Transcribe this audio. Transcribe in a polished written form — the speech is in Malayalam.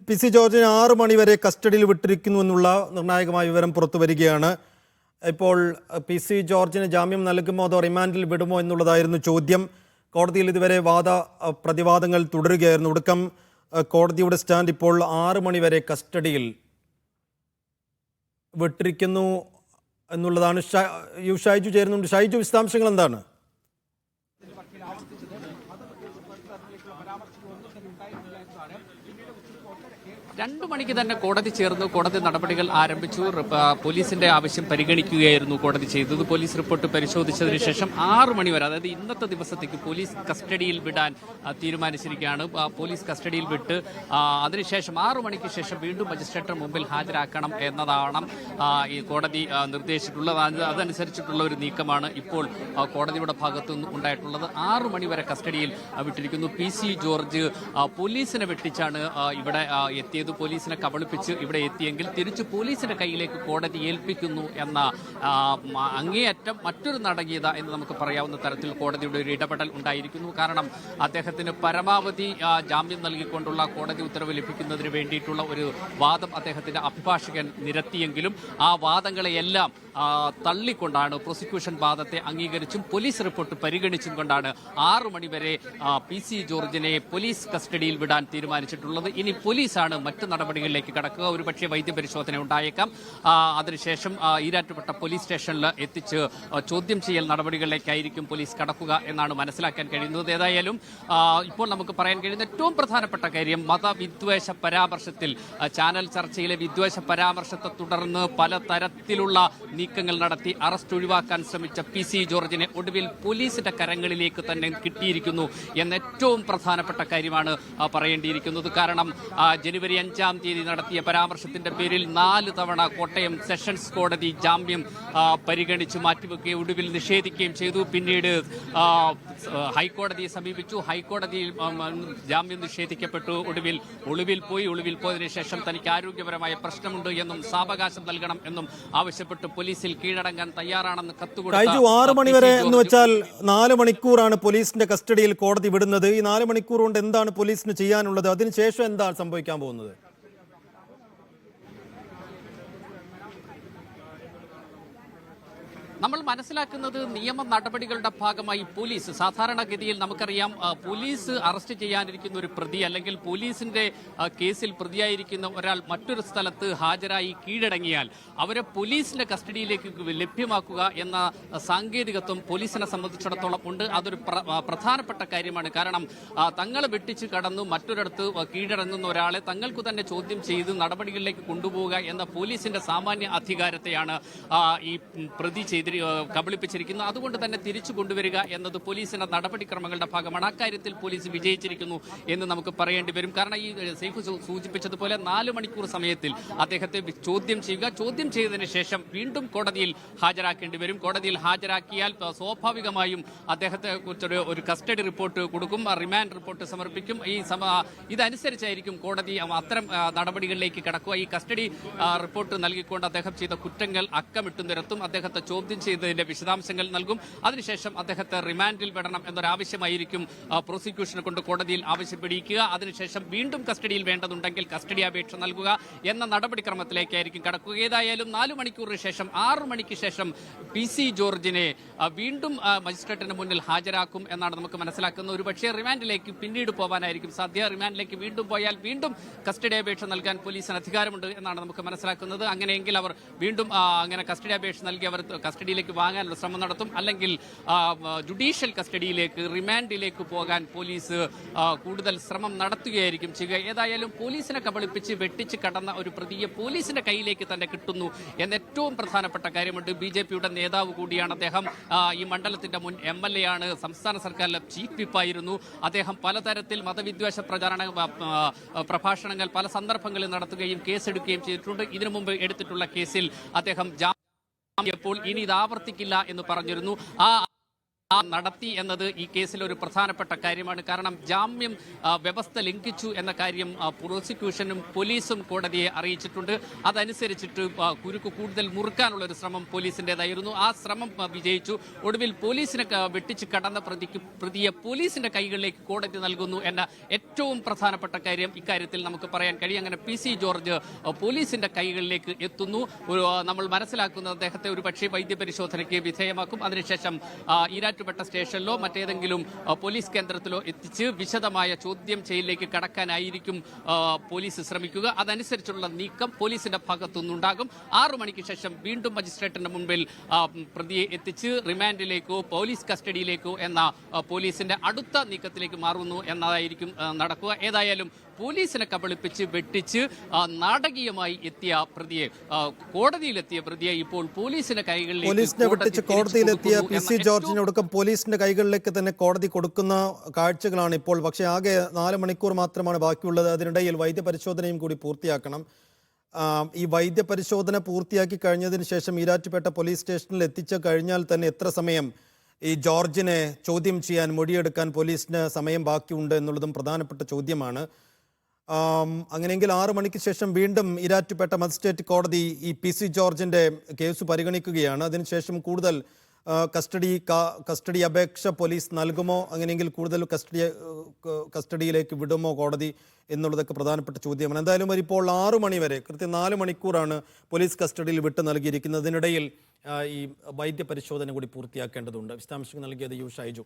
പി സി ജോർജിനെ 6 മണി വരെ കസ്റ്റഡിയിൽ വിട്ടിരിക്കുന്നു എന്നുള്ള നിർണായകമായ വിവരം പുറത്തു വരികയാണ്. ഇപ്പോൾ പി സി ജോർജിന് ജാമ്യം നൽകുമോ അതോ റിമാൻഡിൽ വിടുമോ എന്നുള്ളതായിരുന്നു ചോദ്യം. കോടതിയിൽ ഇതുവരെ പ്രതിവാദങ്ങൾ തുടരുകയായിരുന്നു. ഒടുക്കം കോടതിയുടെ സ്റ്റാൻഡ് ഇപ്പോൾ 6 മണി വരെ കസ്റ്റഡിയിൽ വിട്ടിരിക്കുന്നു എന്നുള്ളതാണ്. ഷൈജു ചേരുന്നുണ്ട്. ഷൈജു, വിശദാംശങ്ങൾ എന്താണ്? 2 മണിക്ക് തന്നെ കോടതി ചേർന്നു. കോടതി നടപടികൾ ആരംഭിച്ചു. പോലീസിന്റെ ആവശ്യം പരിഗണിക്കുകയായിരുന്നു കോടതി ചെയ്തത്. പോലീസ് റിപ്പോർട്ട് പരിശോധിച്ചതിന് ശേഷം 6 മണി വരെ, അതായത് ഇന്നത്തെ ദിവസത്തേക്ക് പോലീസ് കസ്റ്റഡിയിൽ വിടാൻ തീരുമാനിച്ചിരിക്കുകയാണ്. പോലീസ് കസ്റ്റഡിയിൽ വിട്ട് അതിനുശേഷം 6 മണിക്ക് ശേഷം വീണ്ടും മജിസ്ട്രേറ്റിന് മുമ്പിൽ ഹാജരാക്കണം എന്നതാണ് ഈ കോടതി നിർദ്ദേശിച്ചിട്ടുള്ളത്. അതനുസരിച്ചിട്ടുള്ള ഒരു നീക്കമാണ് ഇപ്പോൾ കോടതിയുടെ ഭാഗത്തു നിന്ന് ഉണ്ടായിട്ടുള്ളത്. 6 മണി വരെ കസ്റ്റഡിയിൽ വിട്ടിരിക്കുന്നു. പി സി ജോർജ് പോലീസിനെ വെട്ടിച്ചാണ് ഇവിടെ എത്തിയത്. പോലീസിനെ കബളിപ്പിച്ച് ഇവിടെ എത്തിയെങ്കിൽ തിരിച്ചു പോലീസിന്റെ കയ്യിലേക്ക് കോടതി ഏൽപ്പിക്കുന്നു എന്ന അങ്ങേയറ്റം മറ്റൊരു നാടകീയത എന്ന് നമുക്ക് പറയാവുന്ന തരത്തിൽ കോടതിയുടെ ഒരു ഇടപെടൽ ഉണ്ടായിരിക്കുന്നു. കാരണം അദ്ദേഹത്തിന് പരമാവധി ജാമ്യം നൽകിക്കൊണ്ടുള്ള കോടതി ഉത്തരവ് ലഭിക്കുന്നതിന് വേണ്ടിയിട്ടുള്ള ഒരു വാദം അദ്ദേഹത്തിന്റെ അഭിഭാഷകൻ നിരത്തിയെങ്കിലും ആ വാദങ്ങളെയെല്ലാം തള്ളിക്കൊണ്ടാണ്, പ്രോസിക്യൂഷൻ വാദത്തെ അംഗീകരിച്ചും പോലീസ് റിപ്പോർട്ട് പരിഗണിച്ചും കൊണ്ടാണ് 6 മണി വരെ പി സി ജോർജിനെ പോലീസ് കസ്റ്റഡിയിൽ വിടാൻ തീരുമാനിച്ചിട്ടുള്ളത്. ഇനി പോലീസാണ് മറ്റു നടപടികളിലേക്ക് കടക്കുക. ഒരുപക്ഷെ വൈദ്യപരിശോധന ഉണ്ടായേക്കാം. അതിനുശേഷം ഈരാറ്റുപേട്ട പോലീസ് സ്റ്റേഷനിൽ എത്തിച്ച് ചോദ്യം ചെയ്യൽ നടപടികളിലേക്കായിരിക്കും പോലീസ് കടക്കുക എന്നാണ് മനസ്സിലാക്കാൻ കഴിയുന്നത്. ഏതായാലും ഇപ്പോൾ നമുക്ക് പറയാൻ കഴിയുന്ന ഏറ്റവും പ്രധാനപ്പെട്ട കാര്യം, മതവിദ്വേഷ പരാമർശത്തിൽ ചാനൽ ചർച്ചയിലെ വിദ്വേഷ പരാമർശത്തെ തുടർന്ന് പലതരത്തിലുള്ള നീക്കങ്ങൾ നടത്തി അറസ്റ്റ് ഒഴിവാക്കാൻ ശ്രമിച്ച പി സി ജോർജിനെ ഒടുവിൽ പോലീസിന്റെ കരങ്ങളിലേക്ക് തന്നെ കിട്ടിയിരിക്കുന്നു എന്ന ഏറ്റവും പ്രധാനപ്പെട്ട കാര്യമാണ് പറയേണ്ടിയിരിക്കുന്നത്. കാരണം ജനുവരി 5-ാം തീയതി നടത്തിയ പരാമർശത്തിന്റെ പേരിൽ 4 തവണ കോട്ടയം സെഷൻസ് കോടതി ജാമ്യം പരിഗണിച്ച് മാറ്റിവെക്കുകയും ഒടുവിൽ നിഷേധിക്കുകയും ചെയ്തു. പിന്നീട് ഹൈക്കോടതിയെ സമീപിച്ചു. ഹൈക്കോടതിയിൽ ജാമ്യം നിഷേധിക്കപ്പെട്ടു. ഒളിവിൽ പോയതിനു ശേഷം തനിക്ക് ആരോഗ്യപരമായ പ്രശ്നമുണ്ട് എന്നും സാവകാശം നൽകണം എന്നും ആവശ്യപ്പെട്ട് പോലീസിൽ കീഴടങ്ങാൻ തയ്യാറാണെന്ന് കത്തുകൊടുത്തു. 6 മണി വരെ എന്ന് വെച്ചാൽ 4 മണിക്കൂറാണ് പോലീസിന്റെ കസ്റ്റഡിയിൽ കോടതി വിടുന്നത്. ഈ 4 മണിക്കൂർ കൊണ്ട് എന്താണ് പോലീസിന് ചെയ്യാനുള്ളത്? അതിനുശേഷം എന്താണ് സംഭവിക്കാൻ പോകുന്നത്? നമ്മൾ മനസ്സിലാക്കുന്നത് നിയമ നടപടികളുടെ ഭാഗമായി പോലീസ്, സാധാരണഗതിയിൽ നമുക്കറിയാം, പോലീസ് അറസ്റ്റ് ചെയ്യാനിരിക്കുന്ന ഒരു പ്രതി അല്ലെങ്കിൽ പോലീസിന്റെ കേസിൽ പ്രതിയായിരിക്കുന്ന ഒരാൾ മറ്റൊരു സ്ഥലത്ത് ഹാജരായി കീഴടങ്ങിയാൽ അവരെ പോലീസിന്റെ കസ്റ്റഡിയിലേക്ക് ലഭ്യമാക്കുക എന്ന സാങ്കേതികത്വം പോലീസിനെ സംബന്ധിച്ചിടത്തോളം ഉണ്ട്. അതൊരു പ്രധാനപ്പെട്ട കാര്യമാണ്. കാരണം തങ്ങളെ വെട്ടിച്ച് കടന്നു മറ്റൊരിടത്ത് കീഴടങ്ങുന്ന ഒരാളെ തങ്ങൾക്ക് തന്നെ ചോദ്യം ചെയ്ത് നടപടികളിലേക്ക് കൊണ്ടുപോവുക എന്ന പോലീസിന്റെ സാമാന്യ അധികാരത്തെയാണ് ഈ പ്രതി കബളിപ്പിച്ചിരിക്കുന്നു. അതുകൊണ്ട് തന്നെ തിരിച്ചു കൊണ്ടുവരിക എന്നത് പോലീസിന്റെ നടപടിക്രമങ്ങളുടെ ഭാഗമാണ്. അക്കാര്യത്തിൽ പോലീസ് വിജയിച്ചിരിക്കുന്നു എന്ന് നമുക്ക് പറയേണ്ടി വരും. കാരണം ഈ സൈഫ് സൂചിപ്പിച്ചതുപോലെ 4 മണിക്കൂർ സമയത്തിൽ അദ്ദേഹത്തെ ചോദ്യം ചെയ്യുക, ചോദ്യം ചെയ്തതിനു ശേഷം വീണ്ടും കോടതിയിൽ ഹാജരാക്കേണ്ടി വരും. കോടതിയിൽ ഹാജരാക്കിയാൽ സ്വാഭാവികമായും അദ്ദേഹത്തെ കുറിച്ചൊരു ഒരു കസ്റ്റഡി റിപ്പോർട്ട് കൊടുക്കും, റിമാൻഡ് റിപ്പോർട്ട് സമർപ്പിക്കും. ഇതനുസരിച്ചായിരിക്കും കോടതി അത്തരം നടപടികളിലേക്ക് കടക്കുക. ഈ കസ്റ്റഡി റിപ്പോർട്ട് നൽകിക്കൊണ്ട് അദ്ദേഹം ചെയ്ത കുറ്റങ്ങൾ അക്കമിട്ടു നിരത്തും, അദ്ദേഹത്തെ ചോദ്യം ചെയ്തതിന്റെ വിശദാംശങ്ങൾ നൽകും. അതിനുശേഷം അദ്ദേഹത്തെ റിമാൻഡിൽ വിടണം എന്നൊരാവശ്യമായിരിക്കും പ്രോസിക്യൂഷനെ കൊണ്ട് കോടതിയിൽ ആവശ്യപ്പെടിക്കുക. അതിനുശേഷം വീണ്ടും കസ്റ്റഡിയിൽ വേണ്ടതുണ്ടെങ്കിൽ കസ്റ്റഡി അപേക്ഷ നൽകുക എന്ന നടപടിക്രമത്തിലേക്കായിരിക്കും കടക്കുക. ഏതായാലും 4 മണിക്കൂറിന് ശേഷം 6 മണിക്ക് ശേഷം പി സി ജോർജിനെ വീണ്ടും മജിസ്ട്രേറ്റിന് മുന്നിൽ ഹാജരാക്കും എന്നാണ് നമുക്ക് മനസ്സിലാക്കുന്നത്. ഒരുപക്ഷെ റിമാൻഡിലേക്ക് പിന്നീട് പോകാനായിരിക്കും സാധ്യത. റിമാൻഡിലേക്ക് വീണ്ടും പോയാൽ വീണ്ടും കസ്റ്റഡി അപേക്ഷ നൽകാൻ പോലീസിന് അധികാരമുണ്ട് എന്നാണ് നമുക്ക് മനസ്സിലാക്കുന്നത്. അങ്ങനെയെങ്കിൽ അവർ വീണ്ടും അങ്ങനെ കസ്റ്റഡി അപേക്ഷ നൽകി അവർ കസ്റ്റഡിയിലേക്ക് വാങ്ങാനുള്ള ശ്രമം നടത്തും. അല്ലെങ്കിൽ ജുഡീഷ്യൽ കസ്റ്റഡിയിലേക്ക്, റിമാൻഡിലേക്ക് പോകാൻ പോലീസ് കൂടുതൽ ശ്രമം നടത്തുകയായിരിക്കും ചെയ്യുക. ഏതായാലും പോലീസിനെ കബളിപ്പിച്ച് വെട്ടിച്ച് കടന്ന ഒരു പ്രതിയെ പോലീസിന്റെ കയ്യിലേക്ക് തന്നെ കിട്ടുന്നു എന്ന ഏറ്റവും പ്രധാനപ്പെട്ട കാര്യമുണ്ട്. BJPയുടെ നേതാവ് കൂടിയാണ് അദ്ദേഹം. ഈ മണ്ഡലത്തിന്റെ മുൻ MLA ആണ്. സംസ്ഥാന സർക്കാരിലെ ചീഫ് വിപ്പായിരുന്നു അദ്ദേഹം. പലതരത്തിൽ മതവിദ്വേഷ പ്രഭാഷണങ്ങൾ പല സന്ദർഭങ്ങളിൽ നടത്തുകയും കേസെടുക്കുകയും ചെയ്തിട്ടുണ്ട്. ഇതിനു മുമ്പ് എടുത്തിട്ടുള്ള കേസിൽ അദ്ദേഹം പ്പോൾ ഇനി ഇത് ആവർത്തിക്കില്ല എന്ന് പറഞ്ഞിരുന്നു. നടത്തി എന്നത് ഈ കേസിൽ ഒരു പ്രധാനപ്പെട്ട കാര്യമാണ്. കാരണം ജാമ്യം വ്യവസ്ഥ ലംഘിച്ചു എന്ന കാര്യം പ്രോസിക്യൂഷനും പോലീസും കോടതിയെ അറിയിച്ചിട്ടുണ്ട്. അതനുസരിച്ചിട്ട് കുരുക്ക് കൂടുതൽ മുറുക്കാനുള്ള ഒരു ശ്രമം പോലീസിൻ്റെതായിരുന്നു. ആ ശ്രമം വിജയിച്ചു. ഒടുവിൽ പോലീസിനെ വെട്ടിച്ച് കടന്ന പ്രതിയെ പോലീസിന്റെ കൈകളിലേക്ക് കോടതി നൽകുന്നു എന്ന ഏറ്റവും പ്രധാനപ്പെട്ട കാര്യം ഇക്കാര്യത്തിൽ നമുക്ക് പറയാൻ കഴിയും. അങ്ങനെ PC ജോർജ് പോലീസിന്റെ കൈകളിലേക്ക് എത്തുന്നു. നമ്മൾ മനസ്സിലാക്കുന്നത് അദ്ദേഹത്തെ ഒരു പക്ഷേ വൈദ്യപരിശോധനയ്ക്ക് വിധേയമാക്കും. അതിനുശേഷം ഈരാറ്റുപേട്ട സ്റ്റേഷനിലോ മറ്റേതെങ്കിലും പോലീസ് കേന്ദ്രത്തിലോ എത്തിച്ച് വിശദമായ ചോദ്യം ചെയ്യലിലേക്ക് കടക്കാനായിരിക്കും പോലീസ് ശ്രമിക്കുക. അതനുസരിച്ചുള്ള നീക്കം പോലീസിന്റെ ഭാഗത്തുനിന്നുണ്ടാകും. 6 മണിക്ക് ശേഷം വീണ്ടും മജിസ്ട്രേറ്റിന്റെ മുൻപിൽ പ്രതിയെ എത്തിച്ച് റിമാൻഡിലേക്കോ പോലീസ് കസ്റ്റഡിയിലേക്കോ എന്ന പോലീസിന്റെ അടുത്ത നീക്കത്തിലേക്ക് മാറുന്നു എന്നതായിരിക്കും നടക്കുക. ഏതായാലും പോലീസിനെ കബളിപ്പിച്ച് വെട്ടിച്ച് നാടകീയമായി എത്തിയ പ്രതിയെ കോടതിയിലെത്തിയ പ്രതിയെ ഇപ്പോൾ പോലീസിന്റെ പോലീസിനെ വെട്ടിച്ച് കോടതിയിലെത്തിയ PC ജോർജിനൊടുക്കം പോലീസിന്റെ കൈകളിലേക്ക് തന്നെ കോടതി കൊടുക്കുന്ന കാഴ്ചകളാണ് ഇപ്പോൾ. പക്ഷേ ആകെ 4 മണിക്കൂർ മാത്രമാണ് ബാക്കിയുള്ളത്. അതിനിടയിൽ വൈദ്യപരിശോധനയും കൂടി പൂർത്തിയാക്കണം. ഈ വൈദ്യപരിശോധന പൂർത്തിയാക്കി കഴിഞ്ഞതിന് ശേഷം ഈരാറ്റുപേട്ട പോലീസ് സ്റ്റേഷനിൽ എത്തിച്ചു കഴിഞ്ഞാൽ തന്നെ എത്ര സമയം ഈ ജോർജിനെ ചോദ്യം ചെയ്യാൻ മൊഴിയെടുക്കാൻ പോലീസിന് സമയം ബാക്കിയുണ്ട് എന്നുള്ളതും പ്രധാനപ്പെട്ട ചോദ്യമാണ്. അങ്ങനെയെങ്കിൽ 6 മണിക്ക് ശേഷം വീണ്ടും ഈരാറ്റുപേട്ട മജിസ്ട്രേറ്റ് കോടതി ഈ PC ജോർജിന്റെ കേസ് പരിഗണിക്കുകയാണ്. അതിനുശേഷം കൂടുതൽ കസ്റ്റഡി അപേക്ഷ പോലീസ് നൽകുമോ, അങ്ങനെയെങ്കിൽ കൂടുതൽ കസ്റ്റഡിയിലേക്ക് വിടുമോ കോടതി എന്നുള്ളതൊക്കെ പ്രധാനപ്പെട്ട ചോദ്യമാണ്. എന്തായാലും ഇപ്പോൾ 6 മണി വരെ കൃത്യം 4 മണിക്കൂറാണ് പോലീസ് കസ്റ്റഡിയിൽ വിട്ടു നൽകിയിരിക്കുന്നതിനിടയിൽ ഈ വൈദ്യപരിശോധന കൂടി പൂർത്തിയാക്കേണ്ടതുണ്ട്. വിശദാംശങ്ങൾ നൽകിയത് യു ഷൈജു.